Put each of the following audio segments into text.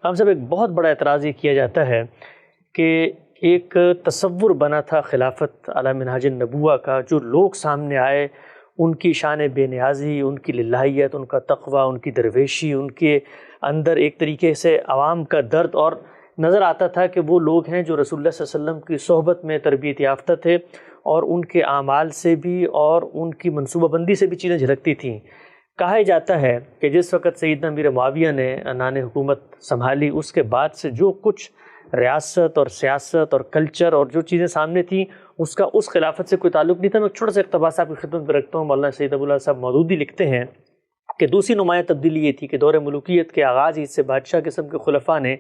ہم سب ایک بہت بڑا اعتراض یہ کیا جاتا ہے کہ ایک تصور بنا تھا خلافت علی منہاج النبوہ کا، جو لوگ سامنے آئے ان کی شان بے نیازی، ان کی للہیت، ان کا تقوی، ان کی درویشی، ان کے اندر ایک طریقے سے عوام کا درد، اور نظر آتا تھا کہ وہ لوگ ہیں جو رسول اللہ صلی اللہ علیہ وسلم کی صحبت میں تربیت یافتہ تھے، اور ان کے اعمال سے بھی اور ان کی منصوبہ بندی سے بھی چیزیں جھلکتی تھیں۔ کہا جاتا ہے کہ جس وقت سیدنا امیر معاویہ نے عنان حکومت سنبھالی، اس کے بعد سے جو کچھ ریاست اور سیاست اور کلچر اور جو چیزیں سامنے تھیں، اس کا اس خلافت سے کوئی تعلق نہیں تھا۔ میں ایک چھوٹا سا اقتباس آپ کی خدمت میں رکھتا ہوں۔ مولانا سید ابو اللہ صاحب مودودی لکھتے ہیں کہ دوسری نمایاں تبدیلی یہ تھی کہ دور ملوکیت کے آغاز ہی سے بادشاہ قسم کے خلفاء نے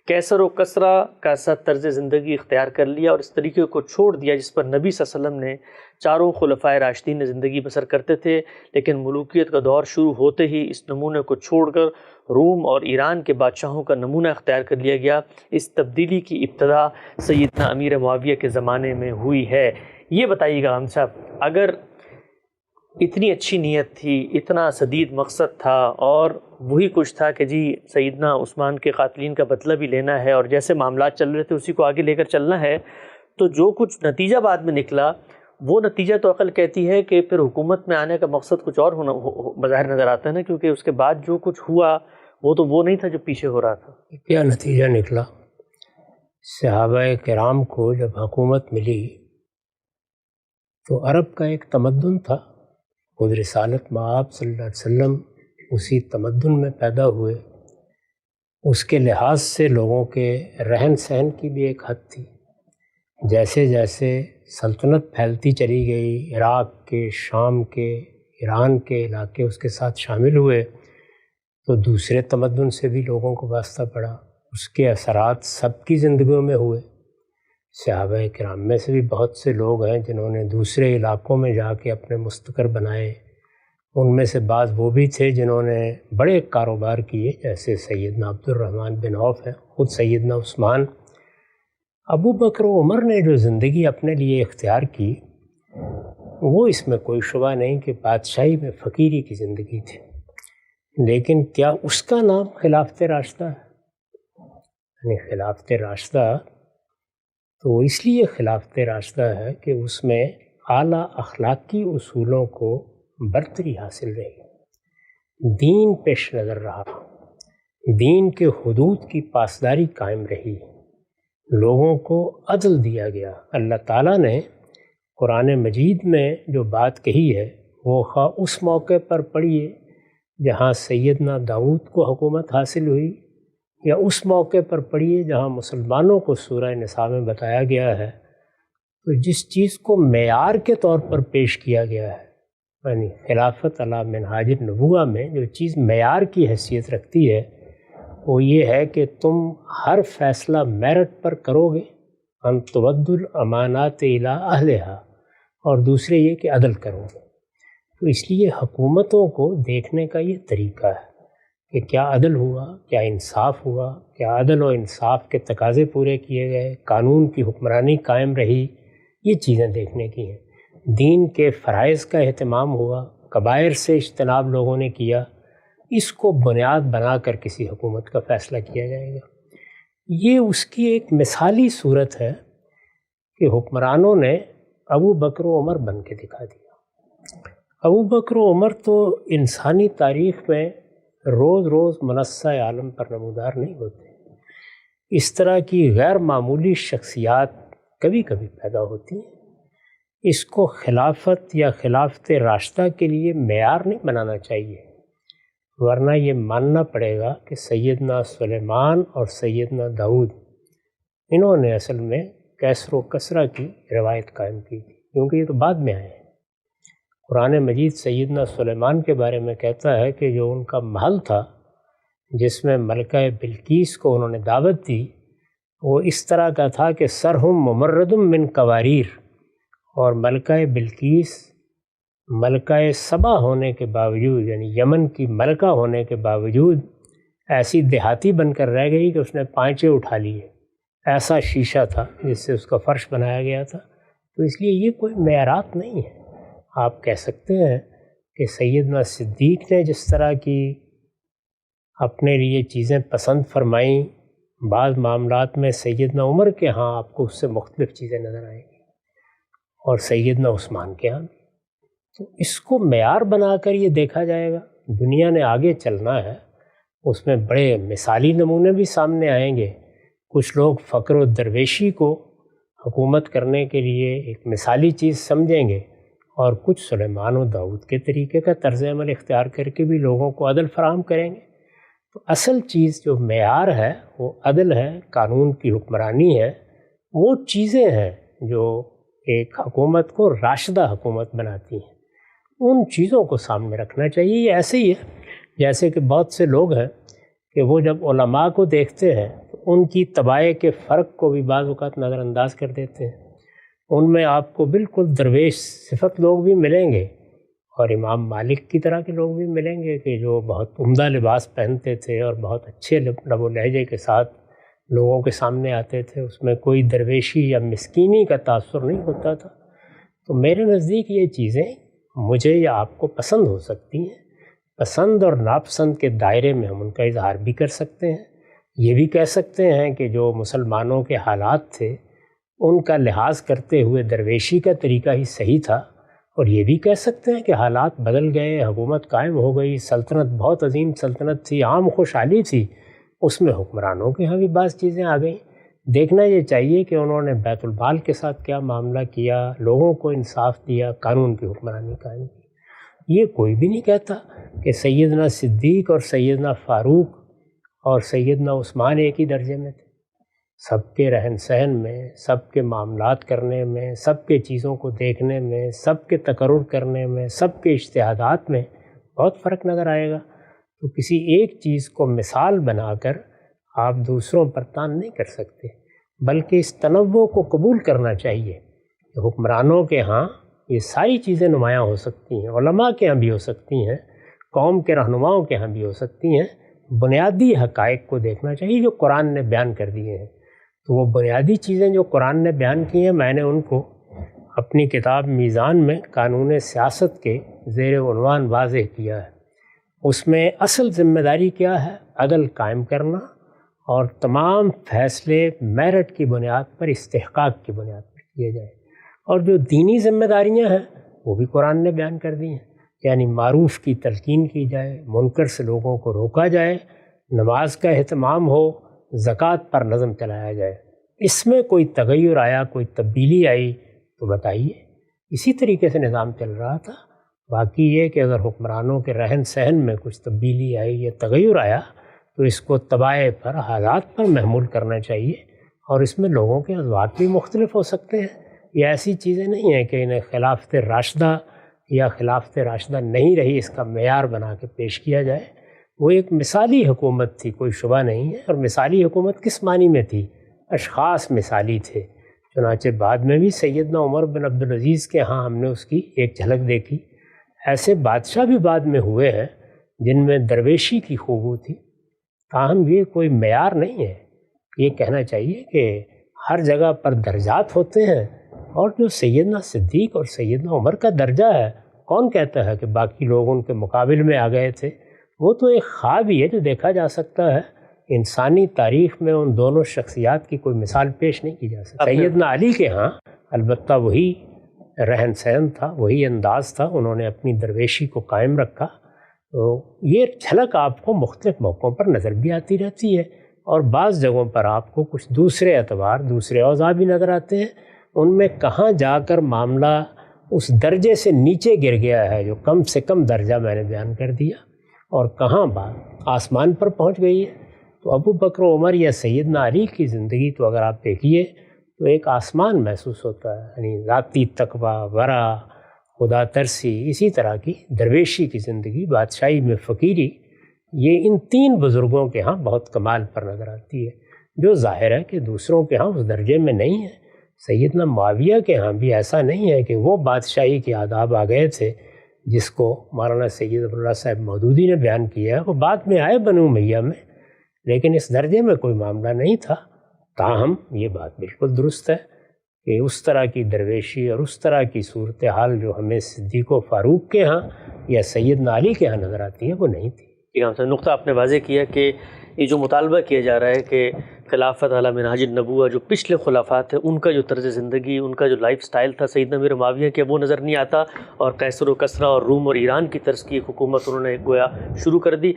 کیسر و کسرا کا سا طرز زندگی اختیار کر لیا، اور اس طریقے کو چھوڑ دیا جس پر نبی صلی اللہ علیہ وسلم نے چاروں خلفائے راشدین نے زندگی بسر کرتے تھے۔ لیکن ملوکیت کا دور شروع ہوتے ہی اس نمونے کو چھوڑ کر روم اور ایران کے بادشاہوں کا نمونہ اختیار کر لیا گیا۔ اس تبدیلی کی ابتدا سیدنا امیر معاویہ کے زمانے میں ہوئی ہے۔ یہ بتائیے گا ہم صاحب، اگر اتنی اچھی نیت تھی، اتنا سدید مقصد تھا، اور وہی کچھ تھا کہ جی سیدنا عثمان کے قاتلین کا بدلہ بھی لینا ہے، اور جیسے معاملات چل رہے تھے اسی کو آگے لے کر چلنا ہے، تو جو کچھ نتیجہ بعد میں نکلا وہ نتیجہ تو عقل کہتی ہے کہ پھر حکومت میں آنے کا مقصد کچھ اور ہونا بظاہر نظر آتا ہے نا، کیونکہ اس کے بعد جو کچھ ہوا وہ تو وہ نہیں تھا جو پیچھے ہو رہا تھا۔ کیا نتیجہ نکلا؟ صحابہ کرام کو جب حکومت ملی تو عرب کا ایک تمدن تھا، خود رسالت مآب صلی اللہ علیہ وسلم اسی تمدن میں پیدا ہوئے، اس کے لحاظ سے لوگوں کے رہن سہن کی بھی ایک حد تھی۔ جیسے جیسے سلطنت پھیلتی چلی گئی، عراق کے، شام کے، ایران کے علاقے اس کے ساتھ شامل ہوئے، تو دوسرے تمدن سے بھی لوگوں کو واسطہ پڑا، اس کے اثرات سب کی زندگیوں میں ہوئے۔ صحابہ کرام میں سے بھی بہت سے لوگ ہیں جنہوں نے دوسرے علاقوں میں جا کے اپنے مستقر بنائے، ان میں سے بعض وہ بھی تھے جنہوں نے بڑے کاروبار کیے، جیسے سیدنا عبد الرحمن بن عوف ہیں، خود سیدنا عثمان۔ ابو بکر و عمر نے جو زندگی اپنے لیے اختیار کی، وہ اس میں کوئی شبہ نہیں کہ بادشاہی میں فقیری کی زندگی تھی، لیکن کیا اس کا نام خلافت راشدہ ہے؟ یعنی خلافت راشدہ تو اس لیے خلافت راشدہ ہے کہ اس میں اعلیٰ اخلاقی اصولوں کو برتری حاصل رہی، دین پیش نظر رہا، دین کے حدود کی پاسداری قائم رہی، لوگوں کو عدل دیا گیا۔ اللہ تعالیٰ نے قرآن مجید میں جو بات کہی ہے وہ خواہ اس موقع پر پڑھیے جہاں سیدنا داؤد کو حکومت حاصل ہوئی، یا اس موقع پر پڑھیے جہاں مسلمانوں کو سورہ نساء میں بتایا گیا ہے، تو جس چیز کو معیار کے طور پر پیش کیا گیا ہے، یعنی خلافت علی منہاج النبوہ میں جو چیز معیار کی حیثیت رکھتی ہے وہ یہ ہے کہ تم ہر فیصلہ میرٹ پر کرو گے، ان تودوا الامانات الی اہلہا، اور دوسرے یہ کہ عدل کرو گے۔ تو اس لیے حکومتوں کو دیکھنے کا یہ طریقہ ہے کہ کیا عدل ہوا، کیا انصاف ہوا، کیا عدل و انصاف کے تقاضے پورے کیے گئے، قانون کی حکمرانی قائم رہی، یہ چیزیں دیکھنے کی ہیں۔ دین کے فرائض کا اہتمام ہوا، کبائر سے اجتناب لوگوں نے کیا، اس کو بنیاد بنا کر کسی حکومت کا فیصلہ کیا جائے گا۔ یہ اس کی ایک مثالی صورت ہے کہ حکمرانوں نے ابو بکر و عمر بن کے دکھا دیا۔ ابو بکر و عمر تو انسانی تاریخ میں روز روز منصہ عالم پر نمودار نہیں ہوتے، اس طرح کی غیر معمولی شخصیات کبھی کبھی پیدا ہوتی ہیں۔ اس کو خلافت یا خلافت راشدہ کے لیے معیار نہیں بنانا چاہیے، ورنہ یہ ماننا پڑے گا کہ سیدنا سلیمان اور سیدنا داؤد انہوں نے اصل میں کیسر و کسرا کی روایت قائم کی تھی، کیونکہ یہ تو بعد میں آئے ہیں۔ قرآن مجید سیدنا سلیمان کے بارے میں کہتا ہے کہ جو ان کا محل تھا جس میں ملکہ بلقیس کو انہوں نے دعوت دی، وہ اس طرح کا تھا کہ سرہم ممردم من قواریر، اور ملکہ بلقیس ملکہ سبا ہونے کے باوجود، یعنی یمن کی ملکہ ہونے کے باوجود ایسی دیہاتی بن کر رہ گئی کہ اس نے پائچے اٹھا لیے، ایسا شیشہ تھا جس سے اس کا فرش بنایا گیا تھا۔ تو اس لیے یہ کوئی معیارات نہیں ہے۔ آپ کہہ سکتے ہیں کہ سیدنا صدیق نے جس طرح کی اپنے لیے چیزیں پسند فرمائیں، بعض معاملات میں سیدنا عمر کے ہاں آپ کو اس سے مختلف چیزیں نظر آئیں گی اور سیدنا عثمان کے ہاں بھی۔ تو اس کو معیار بنا کر یہ دیکھا جائے گا، دنیا نے آگے چلنا ہے، اس میں بڑے مثالی نمونے بھی سامنے آئیں گے۔ کچھ لوگ فقر و درویشی کو حکومت کرنے کے لیے ایک مثالی چیز سمجھیں گے، اور کچھ سلیمان و داؤد کے طریقے کا طرز عمل اختیار کر کے بھی لوگوں کو عدل فراہم کریں گے۔ تو اصل چیز جو معیار ہے وہ عدل ہے، قانون کی حکمرانی ہے، وہ چیزیں ہیں جو ایک حکومت کو راشدہ حکومت بناتی ہیں، ان چیزوں کو سامنے رکھنا چاہیے۔ یہ ایسے ہی ہے جیسے کہ بہت سے لوگ ہیں کہ وہ جب علماء کو دیکھتے ہیں تو ان کی طبائع کے فرق کو بھی بعض اوقات نظر انداز کر دیتے ہیں۔ ان میں آپ کو بالکل درویش صفت لوگ بھی ملیں گے، اور امام مالک کی طرح کے لوگ بھی ملیں گے کہ جو بہت عمدہ لباس پہنتے تھے اور بہت اچھے لب و لہجے کے ساتھ لوگوں کے سامنے آتے تھے، اس میں کوئی درویشی یا مسکینی کا تاثر نہیں ہوتا تھا۔ تو میرے نزدیک یہ چیزیں مجھے یا آپ کو پسند ہو سکتی ہیں، پسند اور ناپسند کے دائرے میں ہم ان کا اظہار بھی کر سکتے ہیں۔ یہ بھی کہہ سکتے ہیں کہ جو مسلمانوں کے حالات تھے ان کا لحاظ کرتے ہوئے درویشی کا طریقہ ہی صحیح تھا، اور یہ بھی کہہ سکتے ہیں کہ حالات بدل گئے، حکومت قائم ہو گئی، سلطنت بہت عظیم سلطنت تھی، عام خوشحالی تھی، اس میں حکمرانوں کے ہاں بھی بعض چیزیں آ گئیں۔ دیکھنا یہ چاہیے کہ انہوں نے بیت المال کے ساتھ کیا معاملہ کیا، لوگوں کو انصاف دیا، قانون کی حکمرانی قائم کی۔ یہ کوئی بھی نہیں کہتا کہ سیدنا صدیق اور سیدنا فاروق اور سیدنا عثمان ایک ہی درجے میں تھے۔ سب کے رہن سہن میں، سب کے معاملات کرنے میں، سب کے چیزوں کو دیکھنے میں، سب کے تقرر کرنے میں، سب کے اجتہادات میں بہت فرق نظر آئے گا۔ تو کسی ایک چیز کو مثال بنا کر آپ دوسروں پر تان نہیں کر سکتے، بلکہ اس تنوع کو قبول کرنا چاہیے کہ حکمرانوں کے ہاں یہ ساری چیزیں نمایاں ہو سکتی ہیں، علماء کے ہاں بھی ہو سکتی ہیں، قوم کے رہنماؤں کے ہاں بھی ہو سکتی ہیں۔ بنیادی حقائق کو دیکھنا چاہیے جو قرآن نے بیان کر دیے ہیں۔ تو وہ بنیادی چیزیں جو قرآن نے بیان کی ہیں، میں نے ان کو اپنی کتاب میزان میں قانون سیاست کے زیر عنوان واضح کیا ہے۔ اس میں اصل ذمہ داری کیا ہے؟ عدل قائم کرنا، اور تمام فیصلے میرٹ کی بنیاد پر، استحقاق کی بنیاد پر کیے جائیں۔ اور جو دینی ذمہ داریاں ہیں وہ بھی قرآن نے بیان کر دی ہیں، یعنی معروف کی تلقین کی جائے، منکر سے لوگوں کو روکا جائے، نماز کا اہتمام ہو، زکوٰۃ پر نظم چلایا جائے۔ اس میں کوئی تغیر آیا، کوئی تبدیلی آئی تو بتائیے۔ اسی طریقے سے نظام چل رہا تھا۔ باقی یہ کہ اگر حکمرانوں کے رہن سہن میں کچھ تبدیلی آئی یا تغیر آیا تو اس کو طبائع پر، حالات پر محمول کرنا چاہیے، اور اس میں لوگوں کے اذواق بھی مختلف ہو سکتے ہیں۔ یہ ایسی چیزیں نہیں ہیں کہ انہیں خلافت راشدہ یا خلافت راشدہ نہیں رہی اس کا معیار بنا کے پیش کیا جائے۔ وہ ایک مثالی حکومت تھی، کوئی شبہ نہیں ہے۔ اور مثالی حکومت کس معنی میں تھی؟ اشخاص مثالی تھے۔ چنانچہ بعد میں بھی سیدنا عمر بن عبدالعزیز کے ہاں ہم نے اس کی ایک جھلک دیکھی۔ ایسے بادشاہ بھی بعد میں ہوئے ہیں جن میں درویشی کی خوبو تھی، تاہم یہ کوئی معیار نہیں ہے۔ یہ کہنا چاہیے کہ ہر جگہ پر درجات ہوتے ہیں، اور جو سیدنا صدیق اور سیدنا عمر کا درجہ ہے، کون کہتا ہے کہ باقی لوگ ان کے مقابل میں آ گئے تھے؟ وہ تو ایک خواب ہی ہے جو دیکھا جا سکتا ہے۔ انسانی تاریخ میں ان دونوں شخصیات کی کوئی مثال پیش نہیں کی جا سکتی۔ سیدنا علی کے ہاں البتہ وہی رہن سہن تھا، وہی انداز تھا، انہوں نے اپنی درویشی کو قائم رکھا۔ تو یہ جھلک آپ کو مختلف موقعوں پر نظر بھی آتی رہتی ہے، اور بعض جگہوں پر آپ کو کچھ دوسرے اعتبار، دوسرے اوضاع بھی نظر آتے ہیں۔ ان میں کہاں جا کر معاملہ اس درجے سے نیچے گر گیا ہے جو کم سے کم درجہ میں نے بیان کر دیا، اور کہاں بات آسمان پر پہنچ گئی ہے۔ تو ابو بکر و عمر یا سیدنا علی کی زندگی تو اگر آپ دیکھیے تو ایک آسمان محسوس ہوتا ہے، یعنی ذاتی تقویٰ، ورع، خدا ترسی، اسی طرح کی درویشی کی زندگی، بادشاہی میں فقیری، یہ ان تین بزرگوں کے ہاں بہت کمال پر نظر آتی ہے، جو ظاہر ہے کہ دوسروں کے ہاں اس درجے میں نہیں ہے۔ سیدنا معاویہ کے ہاں بھی ایسا نہیں ہے کہ وہ بادشاہی کے آداب آ گئے تھے جس کو مولانا سید عبداللہ صاحب مودودی نے بیان کیا ہے۔ وہ بعد میں آئے بنو امیہ میں، لیکن اس درجے میں کوئی معاملہ نہیں تھا۔ تاہم یہ بات بالکل درست ہے کہ اس طرح کی درویشی اور اس طرح کی صورتحال جو ہمیں صدیق و فاروق کے ہاں یا سیدنا علی کے ہاں نظر آتی ہے وہ نہیں تھی۔ امام صاحب نقطہ آپ نے واضح کیا کہ یہ جو مطالبہ کیا جا رہا ہے کہ خلافت علی منہاج النبوہ جو پچھلے خلافات ہیں ان کا جو طرز زندگی، ان کا جو لائف سٹائل تھا سیدنا امیر معاویہ کے، وہ نظر نہیں آتا، اور قیصر و کسریٰ اور روم اور ایران کی طرز کی ایک حکومت انہوں نے گویا شروع کر دی۔